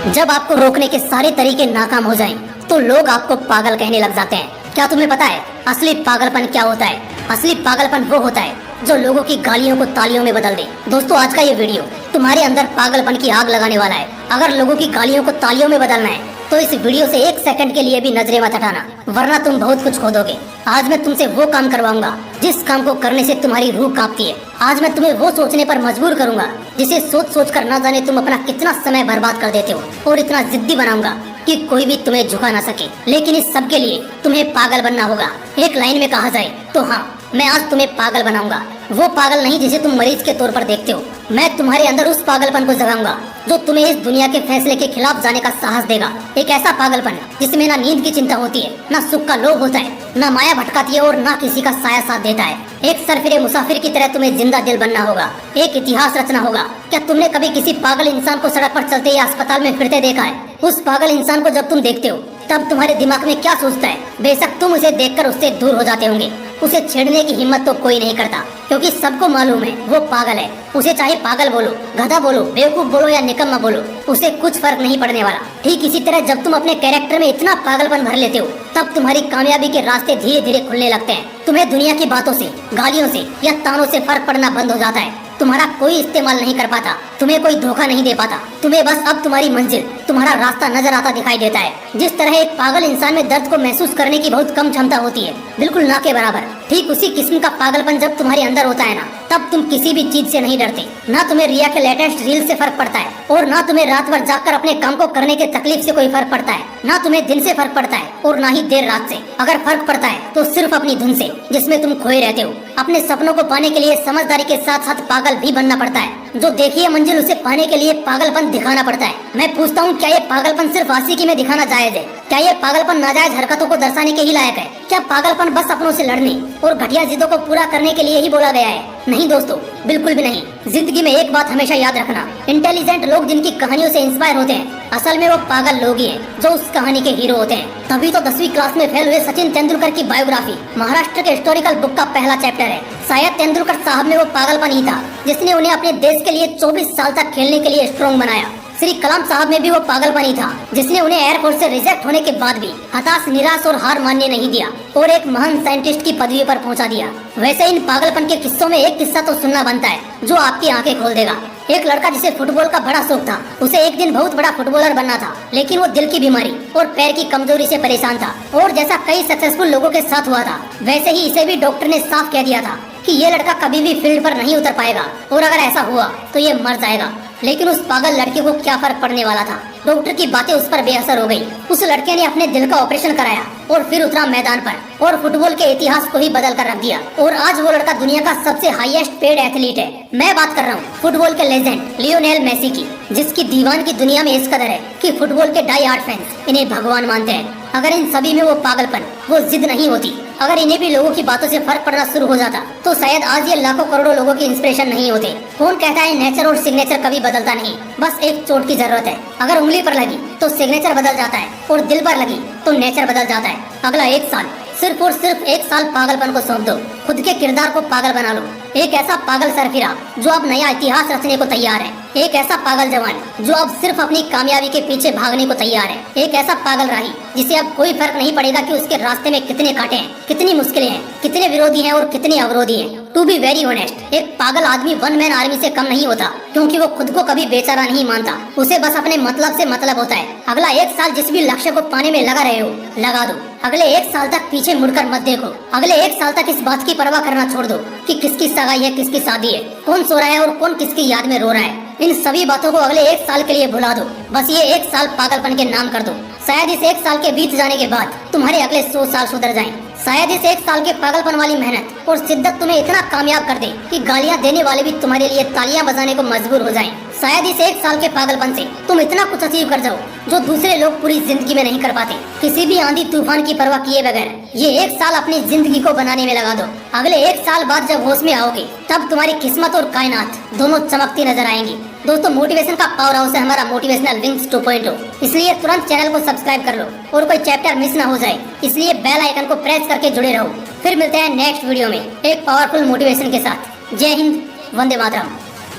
जब आपको रोकने के सारे तरीके नाकाम हो जाएं, तो लोग आपको पागल कहने लग जाते हैं। क्या तुम्हें पता है असली पागलपन क्या होता है? असली पागलपन वो होता है जो लोगों की गालियों को तालियों में बदल दे। दोस्तों, आज का ये वीडियो तुम्हारे अंदर पागलपन की आग लगाने वाला है। अगर लोगों की गालियों को तालियों में बदलना है तो इस वीडियो से एक सेकंड के लिए भी नजरें मत हटाना, वरना तुम बहुत कुछ खो दोगे। आज मैं तुमसे वो काम करवाऊंगा जिस काम को करने से तुम्हारी रूह कांपती है। आज मैं तुम्हें वो सोचने पर मजबूर करूंगा जिसे सोच सोच कर ना जाने तुम अपना कितना समय बर्बाद कर देते हो, और इतना जिद्दी बनाऊंगा कि कोई भी तुम्हें झुका ना सके। लेकिन इस सब के लिए तुम्हें पागल बनना होगा। एक लाइन में कहा जाए तो हाँ, मैं आज तुम्हें पागल बनाऊंगा। वो पागल नहीं जिसे तुम मरीज के तौर पर देखते हो। मैं तुम्हारे अंदर उस पागलपन को जगाऊंगा जो तुम्हें इस दुनिया के फैसले के खिलाफ जाने का साहस देगा। एक ऐसा पागलपन जिसमें ना नींद की चिंता होती है, ना सुख का लोभ होता है, ना माया भटकाती है, और ना किसी का साया साथ देता है। एक सरफिरे मुसाफिर की तरह तुम्हें जिंदा दिल बनना होगा, एक इतिहास रचना होगा। क्या तुमने कभी किसी पागल इंसान को सड़क पर चलते या अस्पताल में फिरते देखा है? उस पागल इंसान को जब तुम देखते हो तब तुम्हारे दिमाग में क्या सोचता है? बेशक तुम उसे देखकर उससे दूर हो जाते होंगे। उसे छेड़ने की हिम्मत तो कोई नहीं करता, क्योंकि सबको मालूम है वो पागल है। उसे चाहे पागल बोलो, गधा बोलो, बेवकूफ बोलो या निकम्मा बोलो, उसे कुछ फर्क नहीं पड़ने वाला। ठीक इसी तरह जब तुम अपने कैरेक्टर में इतना पागलपन भर लेते हो तब तुम्हारी कामयाबी के रास्ते धीरे धीरे खुलने लगते हैं। तुम्हें दुनिया की बातों से, गालियों से या तानों से फर्क पड़ना बंद हो जाता है। तुम्हारा कोई इस्तेमाल नहीं कर पाता, तुम्हें कोई धोखा नहीं दे पाता। तुम्हें बस अब तुम्हारी मंजिल, तुम्हारा रास्ता नजर आता दिखाई देता है। जिस तरह एक पागल इंसान में दर्द को महसूस करने की बहुत कम क्षमता होती है, बिल्कुल ना के बराबर, ठीक उसी किस्म का पागलपन जब तुम्हारे अंदर होता है ना, तब तुम किसी भी चीज से नहीं डरते। ना तुम्हें रिया के लेटेस्ट रील से फर्क पड़ता है, और ना तुम्हें रात भर जागकर अपने काम को करने के तकलीफ से कोई फर्क पड़ता है। ना तुम्हें दिन से फर्क पड़ता है, और ना ही देर रात से। अगर फर्क पड़ता है तो सिर्फ अपनी धुन से, जिसमें तुम खोए रहते हो। अपने सपनों को पाने के लिए समझदारी के साथ साथ पागल भी बनना पड़ता है। जो देखिए मंजिल, उसे पाने के लिए पागलपन दिखाना पड़ता है। मैं पूछता हूँ, क्या ये पागलपन सिर्फ आशिकी में दिखाना जायज है? क्या ये पागलपन नाजायज हरकतों को दर्शाने के ही लायक है? क्या पागलपन बस अपनों से लड़ने और घटिया जिद्दों को पूरा करने के लिए ही बोला गया है? नहीं दोस्तों, बिल्कुल भी नहीं। जिंदगी में एक बात हमेशा याद रखना, इंटेलिजेंट लोग जिनकी कहानियों से इंस्पायर होते हैं, असल में वो पागल लोग ही हैं जो उस कहानी के हीरो होते हैं। तभी तो 10वीं क्लास में फेल हुए सचिन तेंदुलकर की बायोग्राफी महाराष्ट्र के हिस्टोरिकल बुक का पहला चैप्टर है। शायद तेंदुलकर साहब में वो पागलपन ही था जिसने उन्हें अपने देश के लिए 24 साल तक खेलने के लिए स्ट्रॉन्ग बनाया। श्री कलाम साहब में भी वो पागलपन ही था जिसने उन्हें एयरफोर्स से रिजेक्ट होने के बाद भी हताश, निराश और हार मानने नहीं दिया, और एक महान साइंटिस्ट की पदवी पर पहुंचा दिया। वैसे इन पागलपन के किस्सों में एक किस्सा तो सुनना बनता है जो आपकी आंखें खोल देगा। एक लड़का जिसे फुटबॉल का बड़ा शौक था, उसे एक दिन बहुत बड़ा फुटबॉलर बनना था, लेकिन वो दिल की बीमारी और पैर की कमजोरी से परेशान था। और जैसा कई सक्सेसफुल लोगों के साथ हुआ था, वैसे ही इसे भी डॉक्टर ने साफ कह दिया था कि ये लड़का कभी भी फील्ड पर नहीं उतर पाएगा, और अगर ऐसा हुआ तो ये मर जाएगा। लेकिन उस पागल लड़के को क्या फर्क पड़ने वाला था? डॉक्टर की बातें उस पर बेअसर हो गई। उस लड़के ने अपने दिल का ऑपरेशन कराया और फिर उतरा मैदान पर, और फुटबॉल के इतिहास को ही बदल कर रख दिया। और आज वो लड़का दुनिया का सबसे हाईएस्ट पेड एथलीट है। मैं बात कर रहा हूँ फुटबॉल के लेजेंड लियोनेल मेसी की, जिसकी दीवान की दुनिया में इस कदर है कि फुटबॉल के डाई हार्ड फैंस इन्हें भगवान मानते हैं। अगर इन सभी में वो पागलपन, वो जिद नहीं होती, अगर इन्हें भी लोगों की बातों से फर्क पड़ना शुरू हो जाता, तो शायद आज ये लाखों करोड़ों लोगों की इंस्पिरेशन नहीं होते। कौन कहता है नेचर और सिग्नेचर कभी बदलता नहीं? बस एक चोट की जरूरत है। अगर उंगली पर लगी तो सिग्नेचर बदल जाता है, और दिल पर लगी तो नेचर बदल जाता है। अगला एक साल, सिर्फ और सिर्फ एक साल पागलपन को सौंप दो। खुद के किरदार को पागल बना लो। एक ऐसा पागल सरफिरा जो अब नया इतिहास रचने को तैयार है। एक ऐसा पागल जवान जो अब सिर्फ अपनी कामयाबी के पीछे भागने को तैयार है। एक ऐसा पागल राही जिसे अब कोई फर्क नहीं पड़ेगा कि उसके रास्ते में कितने कांटे हैं, कितनी मुश्किलें हैं, कितने विरोधी हैं और कितने अवरोधी हैं। टू बी वेरी ऑनेस्ट, एक पागल आदमी वन मैन आर्मी से कम नहीं होता, क्योंकि वो खुद को कभी बेचारा नहीं मानता। उसे बस अपने मतलब से मतलब होता है। अगला एक साल जिस भी लक्ष्य को पाने में लगा रहे हो, लगा दो। अगले एक साल तक पीछे मुड़कर मत देखो। अगले एक साल तक इस बात की परवाह करना छोड़ दो कि किसकी सगाई है, किसकी शादी है, कौन सो रहा है और कौन किसकी याद में रो रहा है। इन सभी बातों को अगले एक साल के लिए भुला दो। बस ये एक साल पागलपन के नाम कर दो। शायद इस एक साल के बीत जाने के बाद तुम्हारे अगले 100 साल सुधर जाएं। शायद इस एक साल के पागलपन वाली मेहनत और शिद्दत तुम्हें इतना कामयाब कर दे कि गालियां देने वाले भी तुम्हारे लिए तालियां बजाने को मजबूर हो जाएं। शायद इस एक साल के पागलपन से तुम इतना कुछ अचीव कर जाओ जो दूसरे लोग पूरी जिंदगी में नहीं कर पाते। किसी भी आंधी तूफान की परवाह किए बगैर ये एक साल अपनी जिंदगी को बनाने में लगा दो। अगले एक साल बाद जब होश में आओगे, तब तुम्हारी किस्मत और कायनात दोनों चमकती नजर आएंगी। दोस्तों, मोटिवेशन का पावर हाउस है हमारा मोटिवेशनल विंग्स 2.0, इसलिए तुरंत चैनल को सब्सक्राइब कर लो और कोई चैप्टर मिस ना हो जाए, इसलिए बेल आइकन को प्रेस करके जुड़े रहो। फिर मिलते हैं नेक्स्ट वीडियो में एक पावरफुल मोटिवेशन के साथ। जय हिंद, वंदे मातरम।